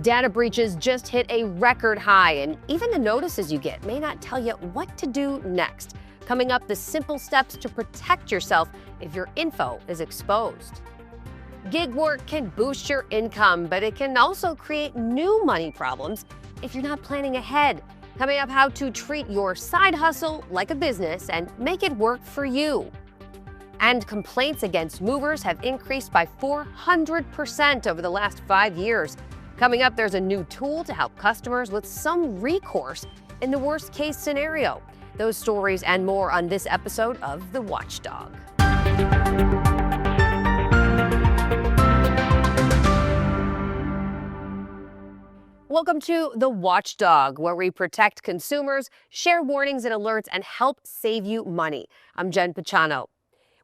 Data breaches just hit a record high, and even the notices you get may not tell you what to do next. Coming up, the simple steps to protect yourself if your info is exposed. Gig work can boost your income, but it can also create new money problems if you're not planning ahead. Coming up, how to treat your side hustle like a business and make it work for you. And complaints against movers have increased by 400% over the last 5 years. Coming up, there's a new tool to help customers with some recourse in the worst-case scenario. Those stories and more on this episode of The Watchdog. Welcome to The Watchdog, where we protect consumers, share warnings and alerts, and help save you money. I'm Jen Pachano.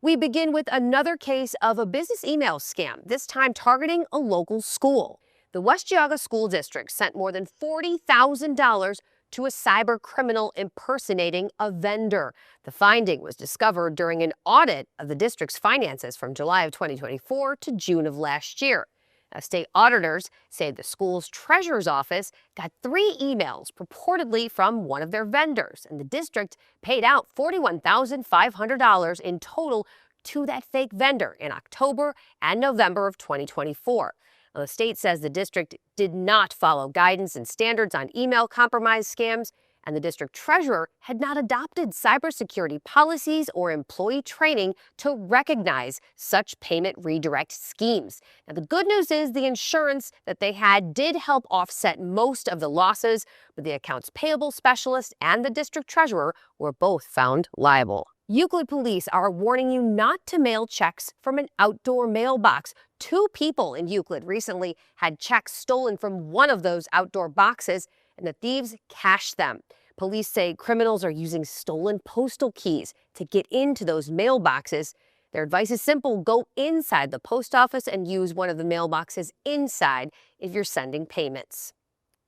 We begin with another case of a business email scam, this time targeting a local school. The West Geauga School District sent more than $40,000 to a cyber criminal impersonating a vendor. The finding was discovered during an audit of the district's finances from July of 2024 to June of last year. Now, state auditors say the school's treasurer's office got 3 emails purportedly from one of their vendors, and the district paid out $41,500 in total to that fake vendor in October and November of 2024. Now, the state says the district did not follow guidance and standards on email compromise scams, and the district treasurer had not adopted cybersecurity policies or employee training to recognize such payment redirect schemes. Now, the good news is the insurance that they had did help offset most of the losses, but the accounts payable specialist and the district treasurer were both found liable. Euclid police are warning you not to mail checks from an outdoor mailbox. 2 people in Euclid recently had checks stolen from one of those outdoor boxes, and the thieves cashed them. Police say criminals are using stolen postal keys to get into those mailboxes. Their advice is simple: go inside the post office and use one of the mailboxes inside if you're sending payments.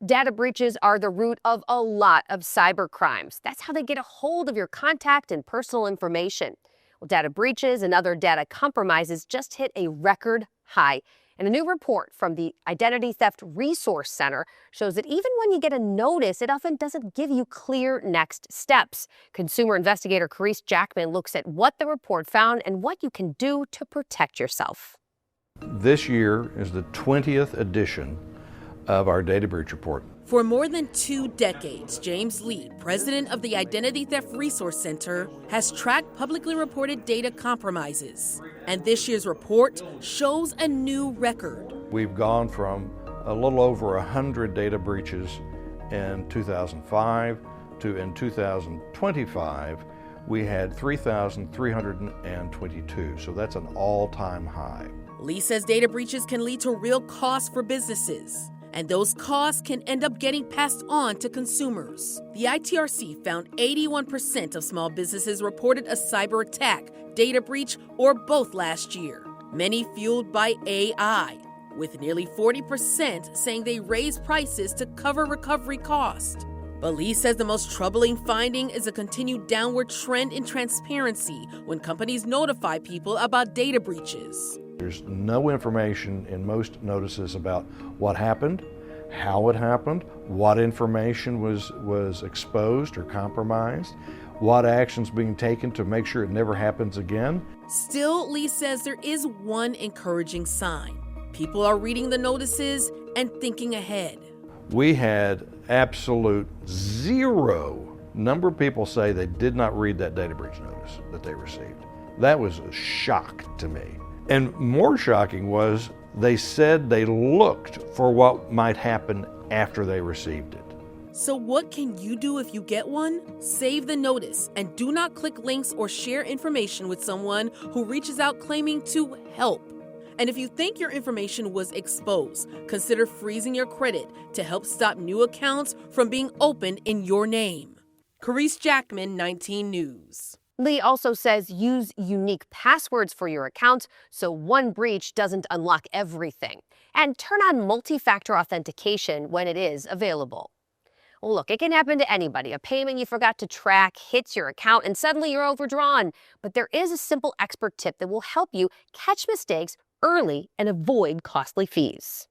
Data breaches are the root of a lot of cyber crimes. That's how they get a hold of your contact and personal information. Well, data breaches and other data compromises just hit a record high. And a new report from the Identity Theft Resource Center shows that even when you get a notice, it often doesn't give you clear next steps. Consumer investigator Carice Jackman looks at what the report found and what you can do to protect yourself. This year is the 20th edition of our data breach report. For more than 2 decades, James Lee, president of the Identity Theft Resource Center, has tracked publicly reported data compromises. And this year's report shows a new record. We've gone from a little over 100 data breaches in 2005 to in 2025, we had 3,322. So that's an all-time high. Lee says data breaches can lead to real costs for businesses, and those costs can end up getting passed on to consumers. The ITRC found 81% of small businesses reported a cyber attack, data breach, or both last year, many fueled by AI, with nearly 40% saying they raised prices to cover recovery costs. But Lee says the most troubling finding is a continued downward trend in transparency when companies notify people about data breaches. There's no information in most notices about what happened, how it happened, what information was exposed or compromised, what actions being taken to make sure it never happens again. Still, Lee says there is one encouraging sign. People are reading the notices and thinking ahead. We had absolute 0 number of people say they did not read that data breach notice that they received. That was a shock to me. And more shocking was they said they looked for what might happen after they received it. So what can you do if you get one? Save the notice and do not click links or share information with someone who reaches out claiming to help. And if you think your information was exposed, consider freezing your credit to help stop new accounts from being opened in your name. Carice Jackman, 19 News. Lee also says use unique passwords for your accounts so one breach doesn't unlock everything. And turn on multi-factor authentication when it is available. Well, look, it can happen to anybody. A payment you forgot to track hits your account and suddenly you're overdrawn. But there is a simple expert tip that will help you catch mistakes early and avoid costly fees.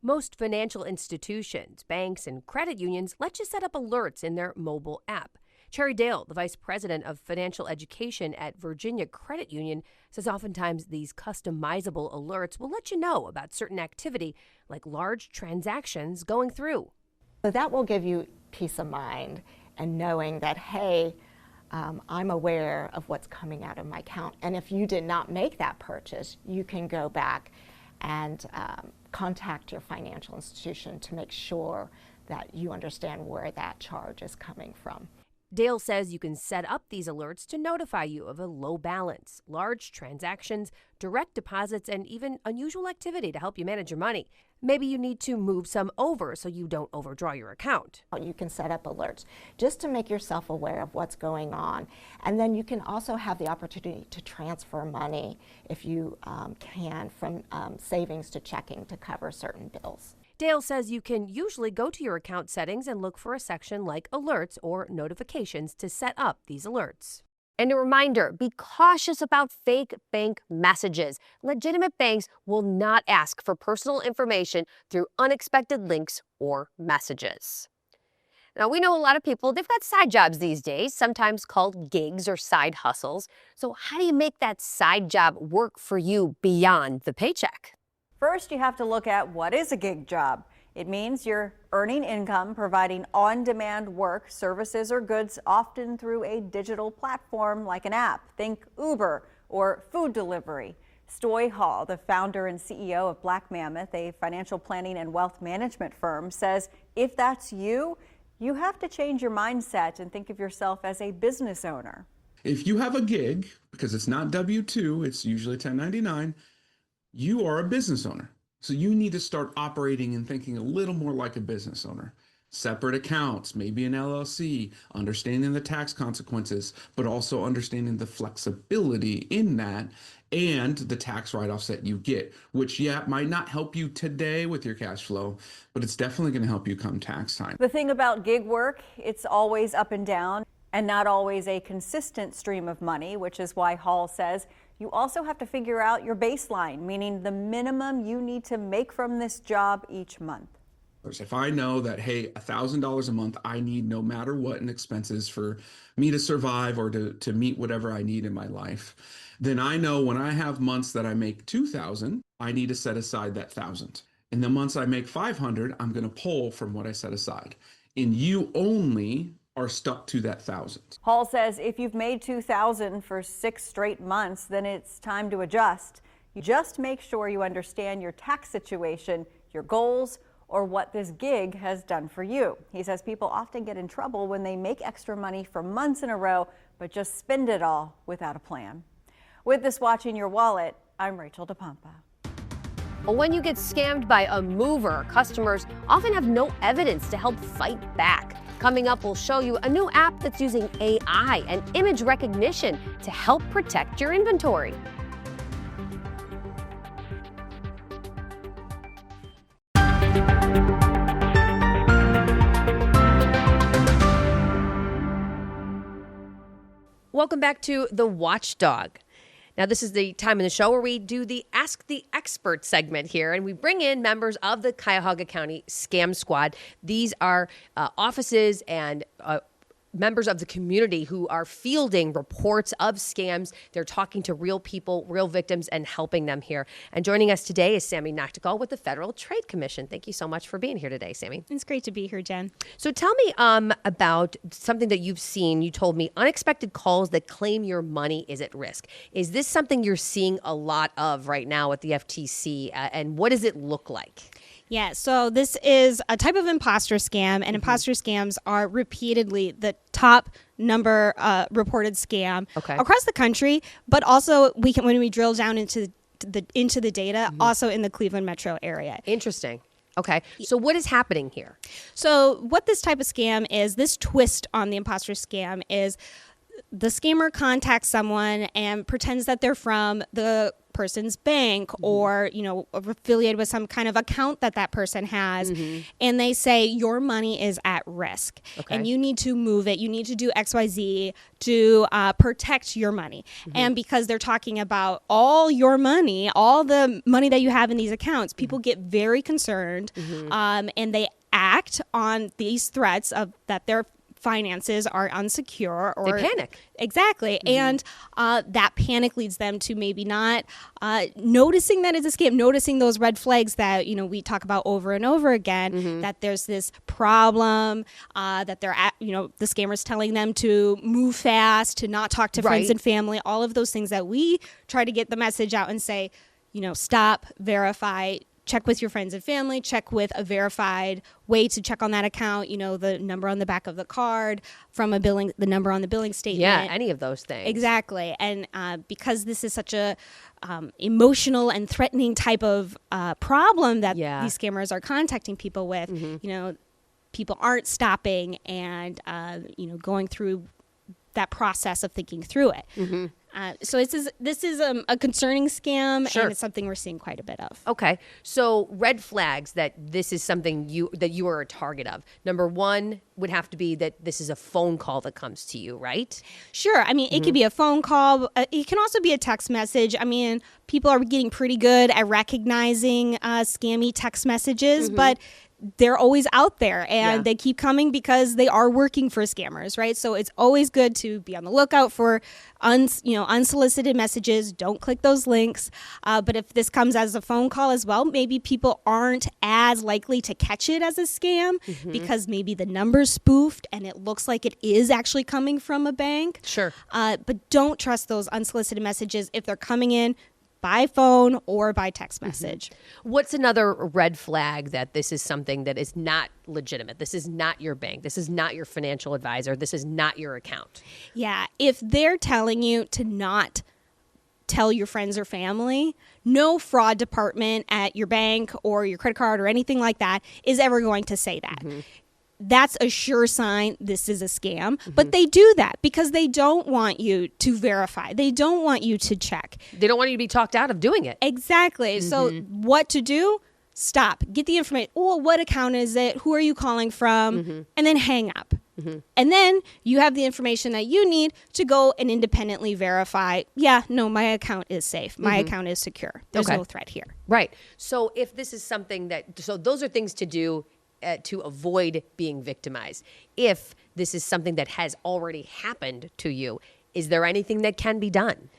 Most financial institutions, banks, and credit unions let you set up alerts in their mobile app. Cherry Dale, the vice president of financial education at Virginia Credit Union, says oftentimes these customizable alerts will let you know about certain activity, like large transactions going through. So that will give you peace of mind and knowing that, hey, I'm aware of what's coming out of my account. And if you did not make that purchase, you can go back and contact your financial institution to make sure that you understand where that charge is coming from. Dale says you can set up these alerts to notify you of a low balance, large transactions, direct deposits, and even unusual activity to help you manage your money. Maybe you need to move some over so you don't overdraw your account. You can set up alerts just to make yourself aware of what's going on. And then you can also have the opportunity to transfer money if you can from savings to checking to cover certain bills. Dale says you can usually go to your account settings and look for a section like alerts or notifications to set up these alerts. And a reminder, be cautious about fake bank messages. Legitimate banks will not ask for personal information through unexpected links or messages. Now, we know a lot of people, they've got side jobs these days, sometimes called gigs or side hustles. So how do you make that side job work for you beyond the paycheck? First, you have to look at what is a gig job. It means you're earning income, providing on-demand work, services, or goods, often through a digital platform like an app. Think Uber or food delivery. Stoy Hall, the founder and CEO of Black Mammoth, a financial planning and wealth management firm, says if that's you, you have to change your mindset and think of yourself as a business owner. If you have a gig, because it's not W-2, it's usually 1099, you are a business owner. So you need to start operating and thinking a little more like a business owner. Separate accounts, maybe an LLC, understanding the tax consequences, but also understanding the flexibility in that and the tax write-offs that you get, which, might not help you today with your cash flow, but it's definitely going to help you come tax time. The thing about gig work, it's always up and down and not always a consistent stream of money, which is why Hall says you also have to figure out your baseline, meaning the minimum you need to make from this job each month. If I know that, hey, $1,000 a month, I need no matter what in expenses for me to survive or to meet whatever I need in my life, then I know when I have months that I make $2,000, I need to set aside that $1,000. In the months I make $500, I'm going to pull from what I set aside. And you only are stuck to that $1,000. Hall says if you've made $2,000 for 6 straight months, then it's time to adjust. You just make sure you understand your tax situation, your goals, or what this gig has done for you. He says people often get in trouble when they make extra money for months in a row, but just spend it all without a plan. With this Watching Your Wallet, I'm Rachel DePompa. When you get scammed by a mover, customers often have no evidence to help fight back. Coming up, we'll show you a new app that's using AI and image recognition to help protect your inventory. Welcome back to The Watchdog. Now, this is the time in the show where we do the Ask the Expert segment here, and we bring in members of the Cuyahoga County Scam Squad. These are offices and members of the community who are fielding reports of scams. They're talking to real people, real victims, and helping them here. And joining us today is Sammy Nachtigal with the Federal Trade Commission. Thank you so much for being here today, Sammy. It's great to be here, Jen. So tell me about something that you've seen. You told me unexpected calls that claim your money is at risk. Is this something you're seeing a lot of right now at the FTC? And what does it look like? Yeah, so this is a type of imposter scam, and imposter scams are repeatedly the top number reported scam across the country, but also when we drill down into the data, also in the Cleveland metro area. Interesting. Okay, so what is happening here? So what this type of scam is, this twist on the imposter scam is the scammer contacts someone and pretends that they're from the person's bank or, you know, affiliated with some kind of account that that person has. And they say your money is at risk and you need to move it. You need to do XYZ to protect your money. And because they're talking about all your money, all the money that you have in these accounts, people get very concerned and they act on these threats of that their finances are unsecure, or they panic. Exactly. And that panic leads them to maybe not noticing that it's a scam, noticing those red flags that, you know, we talk about over and over again, that there's this problem, that they're at, you know, the scammer's telling them to move fast, to not talk to friends and family, all of those things that we try to get the message out and say, you know, stop, verify, check with your friends and family, check with a verified way to check on that account, you know, the number on the back of the card from a billing, the number on the billing statement. Yeah, any of those things. Exactly. And because this is such a emotional and threatening type of problem that these scammers are contacting people with, you know, people aren't stopping and, you know, going through that process of thinking through it. So this is a concerning scam, and it's something we're seeing quite a bit of. Okay, so red flags that this is something that you are a target of. Number one would have to be that this is a phone call that comes to you, right? Sure. I mean, it could be a phone call. It can also be a text message. I mean, people are getting pretty good at recognizing scammy text messages, but they're always out there and they keep coming because they are working for scammers, right? So it's always good to be on the lookout for unsolicited messages. Don't click those links. But if this comes as a phone call as well, maybe people aren't as likely to catch it as a scam because maybe the number's spoofed and it looks like it is actually coming from a bank. Sure. But don't trust those unsolicited messages if they're coming in by phone or by text message. What's another red flag that this is something that is not legitimate? This is not your bank. This is not your financial advisor. This is not your account. Yeah. If they're telling you to not tell your friends or family, no fraud department at your bank or your credit card or anything like that is ever going to say that. That's a sure sign this is a scam. But they do that because they don't want you to verify. They don't want you to check. They don't want you to be talked out of doing it. Exactly. So what to do? Stop. Get the information. Oh, what account is it? Who are you calling from? And then hang up. And then you have the information that you need to go and independently verify, yeah, no, my account is safe. My account is secure. There's no threat here. Right. So if this is something so those are things to do to avoid being victimized. If this is something that has already happened to you, is there anything that can be done?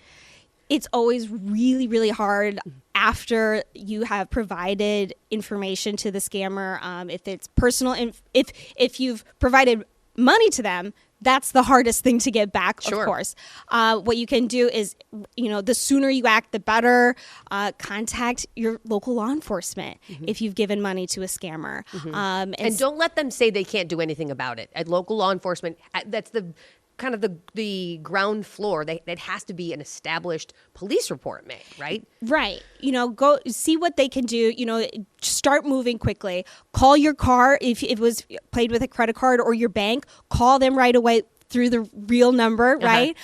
It's always really, really hard after you have provided information to the scammer. If it's personal, if you've provided money to them, that's the hardest thing to get back, of course. What you can do is, you know, the sooner you act, the better. Contact your local law enforcement if you've given money to a scammer. And don't let them say they can't do anything about it. At local law enforcement, that's the kind of the ground floor. That has to be an established police report made, right? Right. You know, go see what they can do. You know, start moving quickly. Call your car if it was paid with a credit card or your bank. Call them right away through the real number, right?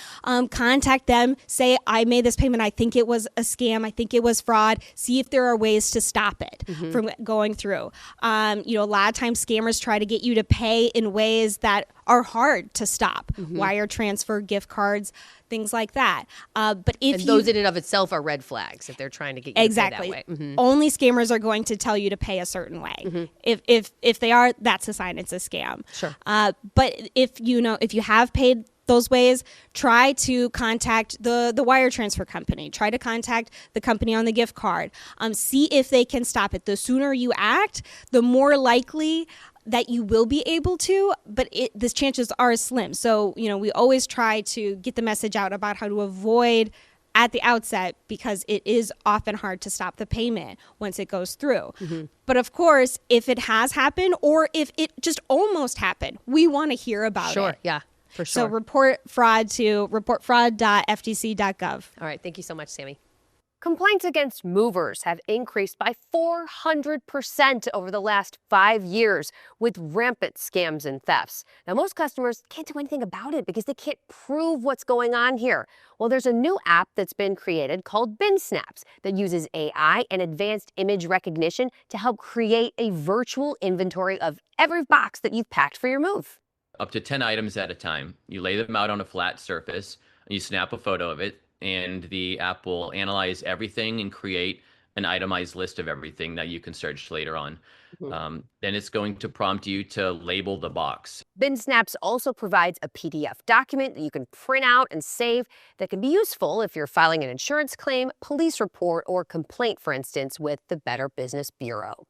Contact them. Say, I made this payment. I think it was a scam. I think it was fraud. See if there are ways to stop it from going through. You know, a lot of times scammers try to get you to pay in ways that are hard to stop. Wire transfer, gift cards, things like that. But if those in and of itself are red flags if they're trying to get you to pay that way. Only scammers are going to tell you to pay a certain way. If they are, that's a sign it's a scam. Sure. But if you have paid those ways, try to contact the wire transfer company. Try to contact the company on the gift card. See if they can stop it. The sooner you act, the more likely that you will be able to, but the chances are slim. So, you know, we always try to get the message out about how to avoid at the outset because it is often hard to stop the payment once it goes through. But of course, if it has happened or if it just almost happened, we want to hear about it. Sure, yeah, for sure. So report fraud to reportfraud.ftc.gov. All right, thank you so much, Sammy. Complaints against movers have increased by 400% over the last 5 years with rampant scams and thefts. Now, most customers can't do anything about it because they can't prove what's going on here. Well, there's a new app that's been created called Bin Snaps that uses AI and advanced image recognition to help create a virtual inventory of every box that you've packed for your move. Up to 10 items at a time. You lay them out on a flat surface, and you snap a photo of it, and the app will analyze everything and create an itemized list of everything that you can search later on. Then it's going to prompt you to label the box. Bin Snaps also provides a PDF document that you can print out and save that can be useful if you're filing an insurance claim, police report, or complaint, for instance, with the Better Business Bureau.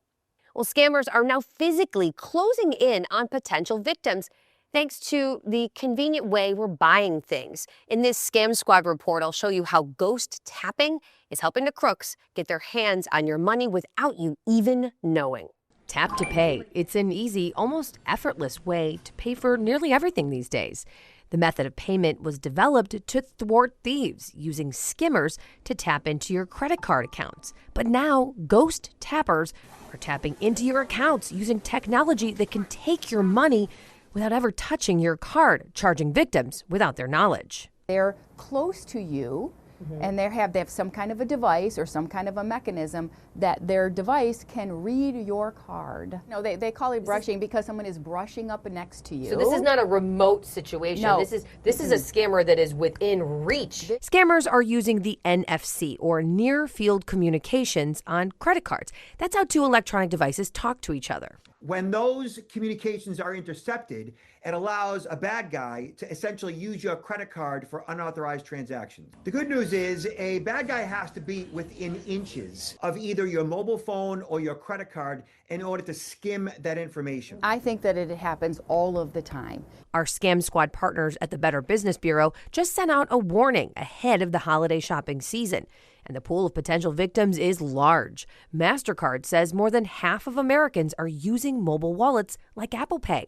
Well, scammers are now physically closing in on potential victims thanks to the convenient way we're buying things. In this Scam Squad report, I'll show you how ghost tapping is helping the crooks get their hands on your money without you even knowing. Tap to Pay. It's an easy, almost effortless way to pay for nearly everything these days. The method of payment was developed to thwart thieves using skimmers to tap into your credit card accounts. But now, ghost tappers are tapping into your accounts using technology that can take your money without ever touching your card, charging victims without their knowledge. They're close to you, and they have some kind of a device or some kind of a mechanism that their device can read your card. No, they call it brushing because someone is brushing up next to you. So this is not a remote situation. No. This is a scammer that is within reach. Scammers are using the NFC, or near field communications, on credit cards. That's how two electronic devices talk to each other. When those communications are intercepted, it allows a bad guy to essentially use your credit card for unauthorized transactions. The good news is a bad guy has to be within inches of either your mobile phone or your credit card in order to skim that information. I think that it happens all of the time. Our Scam Squad partners at the Better Business Bureau just sent out a warning ahead of the holiday shopping season. And the pool of potential victims is large. MasterCard says more than half of Americans are using mobile wallets like Apple Pay.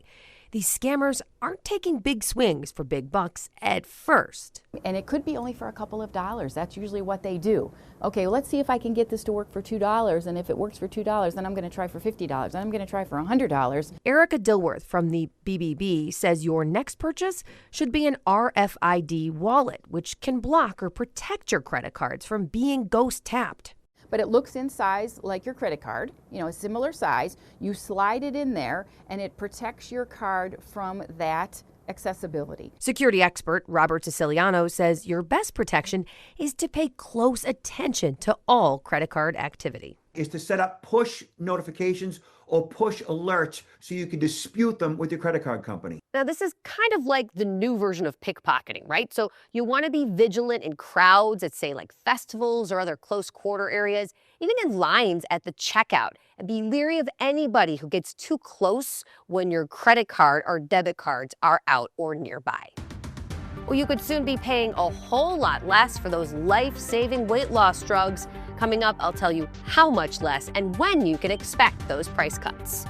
These scammers aren't taking big swings for big bucks at first. And it could be only for a couple of dollars. That's usually what they do. Okay, well, let's see if I can get this to work for $2. And if it works for $2, then I'm going to try for $50. And I'm going to try for $100. Erica Dilworth from the BBB says your next purchase should be an RFID wallet, which can block or protect your credit cards from being ghost tapped. But it looks in size like your credit card, a similar size. You slide it in there and it protects your card from that accessibility. Security expert Robert Siciliano says your best protection is to pay close attention to all credit card activity. Is to set up push notifications or push alerts so you can dispute them with your credit card company. Now, this is kind of like the new version of pickpocketing, right? So you want to be vigilant in crowds at, say, like festivals or other close quarter areas, even in lines at the checkout, and be leery of anybody who gets too close when your credit card or debit cards are out or nearby. Well, you could soon be paying a whole lot less for those life-saving weight loss drugs. Coming up, I'll tell you how much less and when you can expect those price cuts.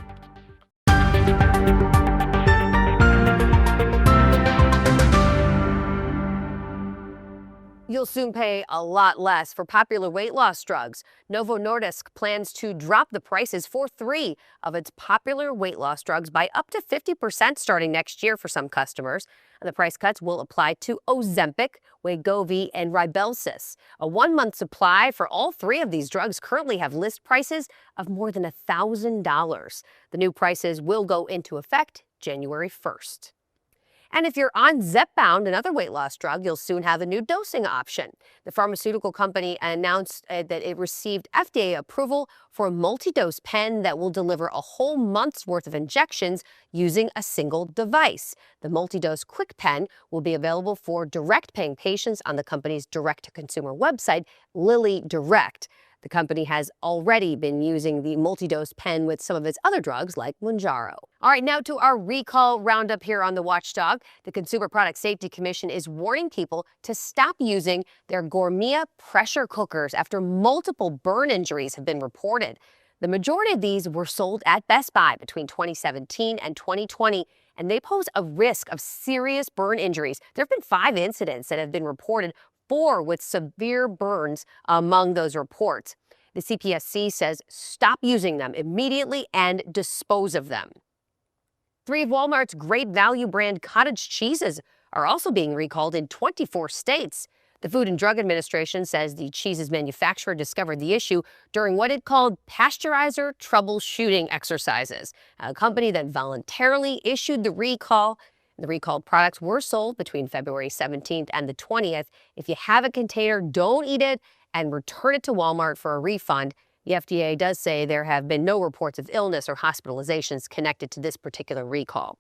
You'll soon pay a lot less for popular weight loss drugs. Novo Nordisk plans to drop the prices for 3 of its popular weight loss drugs by up to 50% starting next year for some customers. And the price cuts will apply to Ozempic, Wegovy, and Rybelsus. A 1-month supply for all 3 of these drugs currently have list prices of more than $1,000. The new prices will go into effect January 1st. And if you're on Zepbound, another weight loss drug, you'll soon have a new dosing option. The pharmaceutical company announced that it received FDA approval for a multi-dose pen that will deliver a whole month's worth of injections using a single device. The multi-dose quick pen will be available for direct paying patients on the company's direct-to-consumer website, Lilly Direct. The company has already been using the multi-dose pen with some of its other drugs like Mounjaro. All right, now to our recall roundup here on the Watchdog. The Consumer Product Safety Commission is warning people to stop using their Gourmet pressure cookers after multiple burn injuries have been reported. The majority of these were sold at Best Buy between 2017 and 2020, and they pose a risk of serious burn injuries. There have been 5 incidents that have been reported. 4 with severe burns among those reports. The CPSC says stop using them immediately and dispose of them. 3 of Walmart's Great Value brand cottage cheeses are also being recalled in 24 states. The Food and Drug Administration says the cheese's manufacturer discovered the issue during what it called pasteurizer troubleshooting exercises. A company that voluntarily issued the recall. The recalled products were sold between February 17th and the 20th. If you have a container, don't eat it and return it to Walmart for a refund. The FDA does say there have been no reports of illness or hospitalizations connected to this particular recall.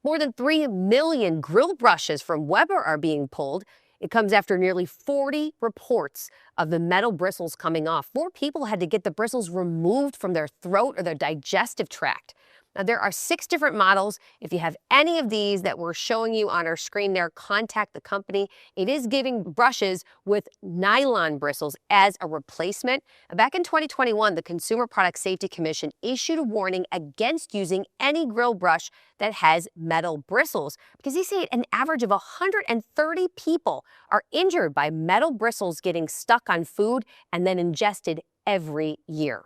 More than 3 million grill brushes from Weber are being pulled. It comes after nearly 40 reports of the metal bristles coming off. 4 people had to get the bristles removed from their throat or their digestive tract. Now, there are 6 different models. If you have any of these that we're showing you on our screen there, contact the company. It is giving brushes with nylon bristles as a replacement. Back in 2021, the Consumer Product Safety Commission issued a warning against using any grill brush that has metal bristles because they say an average of 130 people are injured by metal bristles getting stuck on food and then ingested every year.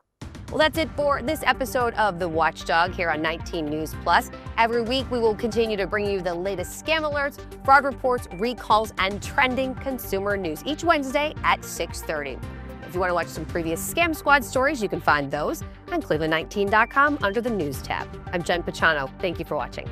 Well, that's it for this episode of The Watchdog here on 19 News Plus. Every week, we will continue to bring you the latest scam alerts, fraud reports, recalls, and trending consumer news each Wednesday at 6:30. If you want to watch some previous Scam Squad stories, you can find those on Cleveland19.com under the News tab. I'm Jen Pachano. Thank you for watching.